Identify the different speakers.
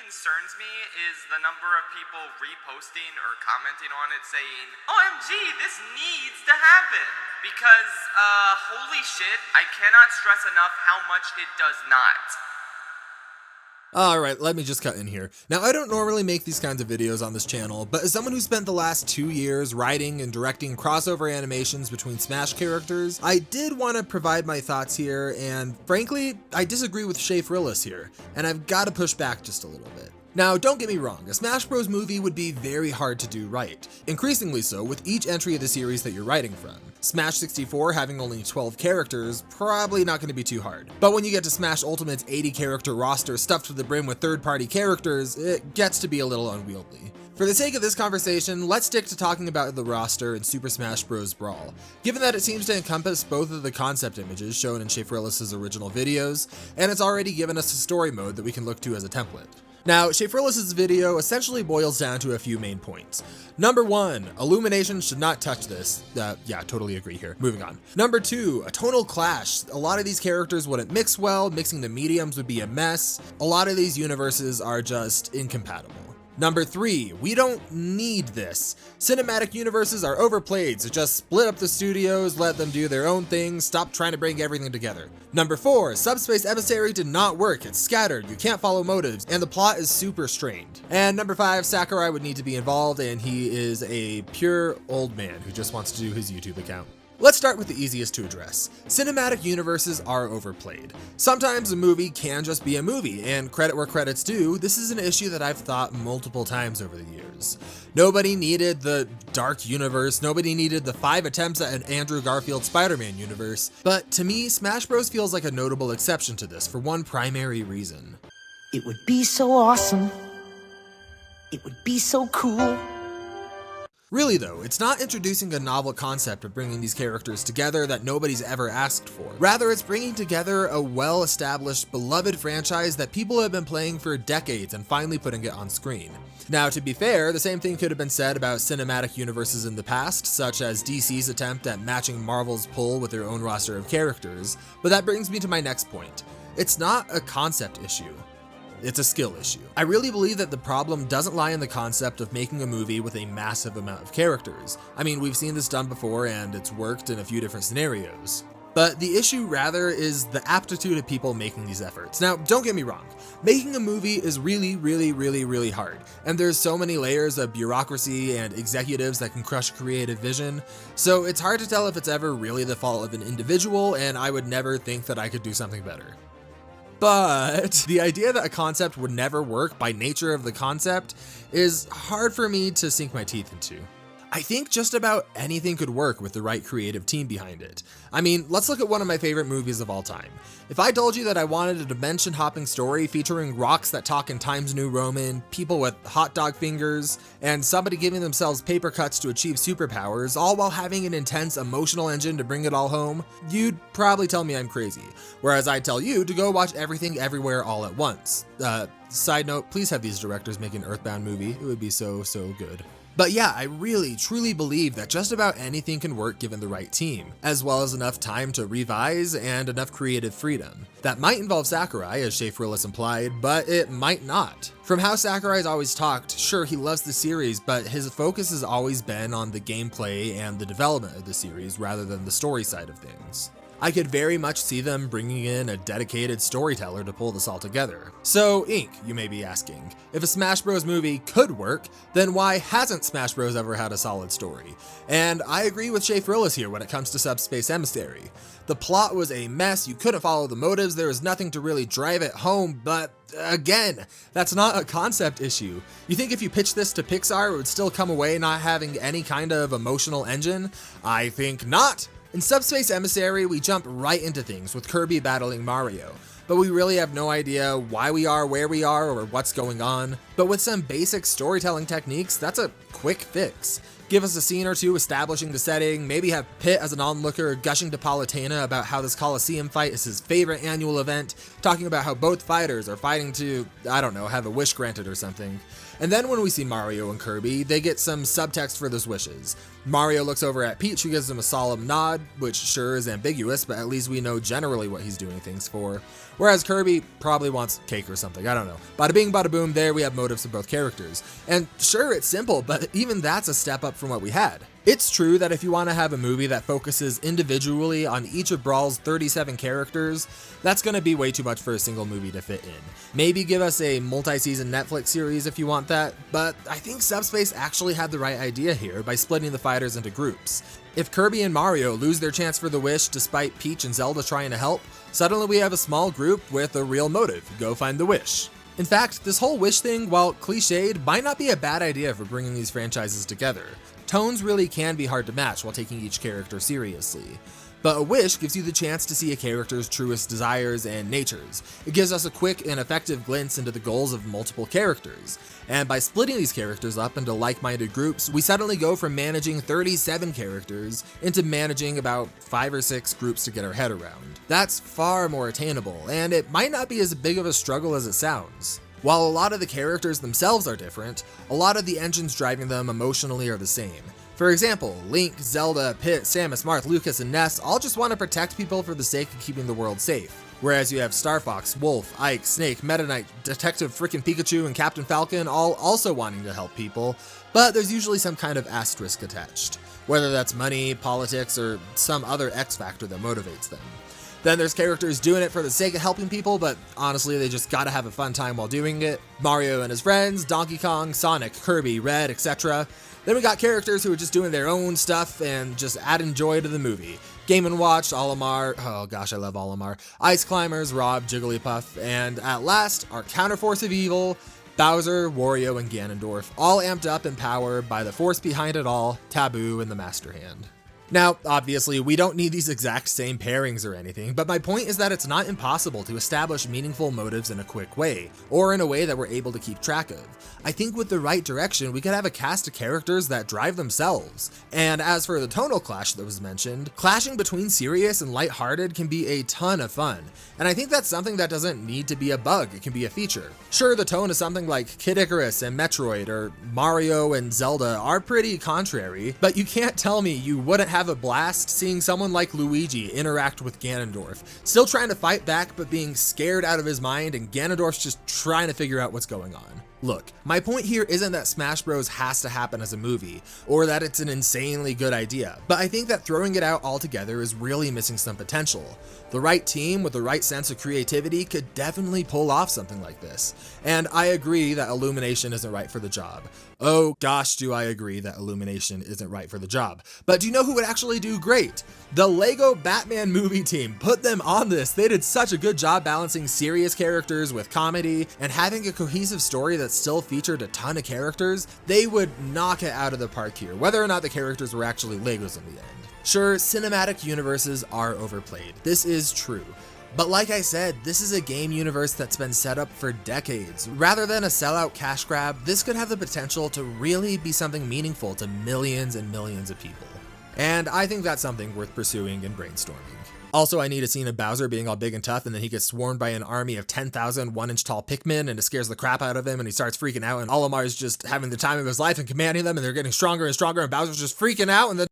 Speaker 1: concerns me is the number of people reposting or commenting on it saying, OMG, this needs to happen. Because, holy shit, I cannot stress enough how much it does not.
Speaker 2: Alright, let me just cut in here. Now, I don't normally make these kinds of videos on this channel, but as someone who spent the last 2 years writing and directing crossover animations between Smash characters, I did want to provide my thoughts here, and frankly, I disagree with Shea Frillis here, and I've got to push back just a little bit. Now, don't get me wrong, a Smash Bros. Movie would be very hard to do right, increasingly so with each entry of the series that you're writing from. Smash 64 having only 12 characters, probably not going to be too hard. But when you get to Smash Ultimate's 80 character roster stuffed to the brim with third-party characters, it gets to be a little unwieldy. For the sake of this conversation, let's stick to talking about the roster in Super Smash Bros. Brawl, given that it seems to encompass both of the concept images shown in Shea Frillis' original videos, and it's already given us a story mode that we can look to as a template. Now, Shea Frillis' video essentially boils down to a few main points. Number 1, Illumination should not touch this. Yeah, totally agree here. Moving on. Number 2, a tonal clash. A lot of these characters wouldn't mix well, mixing the mediums would be a mess. A lot of these universes are just incompatible. Number 3, we don't need this. Cinematic universes are overplayed, so just split up the studios, let them do their own thing, stop trying to bring everything together. Number 4, Subspace Emissary did not work, it's scattered, you can't follow motives, and the plot is super strained. And number 5, Sakurai would need to be involved, and he is a pure old man who just wants to do his YouTube account. Let's start with the easiest to address. Cinematic universes are overplayed. Sometimes a movie can just be a movie, and credit where credit's due, this is an issue that I've thought multiple times over the years. Nobody needed the Dark universe, nobody needed the 5 attempts at an Andrew Garfield Spider-Man universe, but to me, Smash Bros. Feels like a notable exception to this for one primary reason.
Speaker 3: It would be so awesome. It would be so cool.
Speaker 2: Really though, it's not introducing a novel concept of bringing these characters together that nobody's ever asked for. Rather, it's bringing together a well-established, beloved franchise that people have been playing for decades and finally putting it on screen. Now, to be fair, the same thing could have been said about cinematic universes in the past, such as DC's attempt at matching Marvel's pull with their own roster of characters, but that brings me to my next point. It's not a concept issue. It's a skill issue. I really believe that the problem doesn't lie in the concept of making a movie with a massive amount of characters. I mean, we've seen this done before and it's worked in a few different scenarios. But the issue rather is the aptitude of people making these efforts. Now, don't get me wrong, making a movie is really hard, and there's so many layers of bureaucracy and executives that can crush creative vision, so it's hard to tell if it's ever really the fault of an individual, and I would never think that I could do something better. But the idea that a concept would never work by nature of the concept is hard for me to sink my teeth into. I think just about anything could work with the right creative team behind it. I mean, let's look at one of my favorite movies of all time. If I told you that I wanted a dimension-hopping story featuring rocks that talk in Times New Roman, people with hot dog fingers, and somebody giving themselves paper cuts to achieve superpowers, all while having an intense emotional engine to bring it all home, you'd probably tell me I'm crazy. Whereas I'd tell you to go watch Everything Everywhere All at Once. Side note, please have these directors make an Earthbound movie. It would be so good. But yeah, I really, truly believe that just about anything can work given the right team, as well as enough time to revise and enough creative freedom. That might involve Sakurai, as Shea Frillis implied, but it might not. From how Sakurai's always talked, sure, he loves the series, but his focus has always been on the gameplay and the development of the series rather than the story side of things. I could very much see them bringing in a dedicated storyteller to pull this all together. So, Inc., you may be asking, if a Smash Bros. Movie could work, then why hasn't Smash Bros. Ever had a solid story? And I agree with Shea Frillis here when it comes to Subspace Emissary. The plot was a mess, you couldn't follow the motives, there was nothing to really drive it home, but again, that's not a concept issue. You think if you pitched this to Pixar, it would still come away not having any kind of emotional engine? I think not. In Subspace Emissary, we jump right into things with Kirby battling Mario, but we really have no idea why we are where we are or what's going on. But with some basic storytelling techniques, that's a quick fix. Give us a scene or two establishing the setting, maybe have Pitt as an onlooker gushing to Politana about how this Coliseum fight is his favorite annual event, talking about how both fighters are fighting to, I don't know, have a wish granted or something. And then when we see Mario and Kirby, they get some subtext for those wishes. Mario looks over at Peach, who gives him a solemn nod, which sure is ambiguous, but at least we know generally what he's doing things for. Whereas Kirby probably wants cake or something, I don't know. Bada bing, bada boom, there we have motives of both characters. And sure, it's simple, but even that's a step up from what we had. It's true that if you want to have a movie that focuses individually on each of Brawl's 37 characters, that's going to be way too much for a single movie to fit in. Maybe give us a multi-season Netflix series if you want that, but I think Subspace actually had the right idea here by splitting the fighters into groups. If Kirby and Mario lose their chance for the wish despite Peach and Zelda trying to help, suddenly we have a small group with a real motive: go find the wish. In fact, this whole wish thing, while cliched, might not be a bad idea for bringing these franchises together. Tones really can be hard to match while taking each character seriously. But a wish gives you the chance to see a character's truest desires and natures. It gives us a quick and effective glimpse into the goals of multiple characters. And by splitting these characters up into like-minded groups, we suddenly go from managing 37 characters into managing about 5 or 6 groups to get our head around. That's far more attainable, and it might not be as big of a struggle as it sounds. While a lot of the characters themselves are different, a lot of the engines driving them emotionally are the same. For example, Link, Zelda, Pit, Samus, Marth, Lucas, and Ness all just want to protect people for the sake of keeping the world safe. Whereas you have Star Fox, Wolf, Ike, Snake, Meta Knight, Detective frickin' Pikachu, and Captain Falcon all also wanting to help people, but there's usually some kind of asterisk attached. Whether that's money, politics, or some other X factor that motivates them. Then there's characters doing it for the sake of helping people, but honestly they just gotta have a fun time while doing it. Mario and his friends, Donkey Kong, Sonic, Kirby, Red, etc. Then we got characters who are just doing their own stuff and just adding joy to the movie. Game & Watch, Olimar, oh gosh I love Olimar, Ice Climbers, Rob, Jigglypuff, and at last, our counterforce of evil, Bowser, Wario, and Ganondorf, all amped up in power by the force behind it all, Taboo and the Master Hand. Now, obviously, we don't need these exact same pairings or anything, but my point is that it's not impossible to establish meaningful motives in a quick way, or in a way that we're able to keep track of. I think with the right direction, we could have a cast of characters that drive themselves. And as for the tonal clash that was mentioned, clashing between serious and lighthearted can be a ton of fun, and I think that's something that doesn't need to be a bug, it can be a feature. Sure, the tone of something like Kid Icarus and Metroid, or Mario and Zelda are pretty contrary, but you can't tell me you wouldn't have a blast seeing someone like Luigi interact with Ganondorf, still trying to fight back but being scared out of his mind, and Ganondorf's just trying to figure out what's going on. Look, my point here isn't that Smash Bros has to happen as a movie, or that it's an insanely good idea, but I think that throwing it out altogether is really missing some potential. The right team with the right sense of creativity could definitely pull off something like this, and I agree that Illumination isn't right for the job. Oh gosh, do I agree that Illumination isn't right for the job. But do you know who would actually do great? The Lego Batman movie team. Put them on this. They did such a good job balancing serious characters with comedy and having a cohesive story that still featured a ton of characters. They would knock it out of the park here, whether or not the characters were actually Legos in the end. Sure, cinematic universes are overplayed. This is true. But like I said, this is a game universe that's been set up for decades. Rather than a sellout cash grab, this could have the potential to really be something meaningful to millions and millions of people. And I think that's something worth pursuing and brainstorming. Also, I need a scene of Bowser being all big and tough, and then he gets swarmed by an army of 10,000 1-inch tall Pikmin, and it scares the crap out of him, and he starts freaking out, and Olimar's just having the time of his life and commanding them, and they're getting stronger and stronger, and Bowser's just freaking out, and then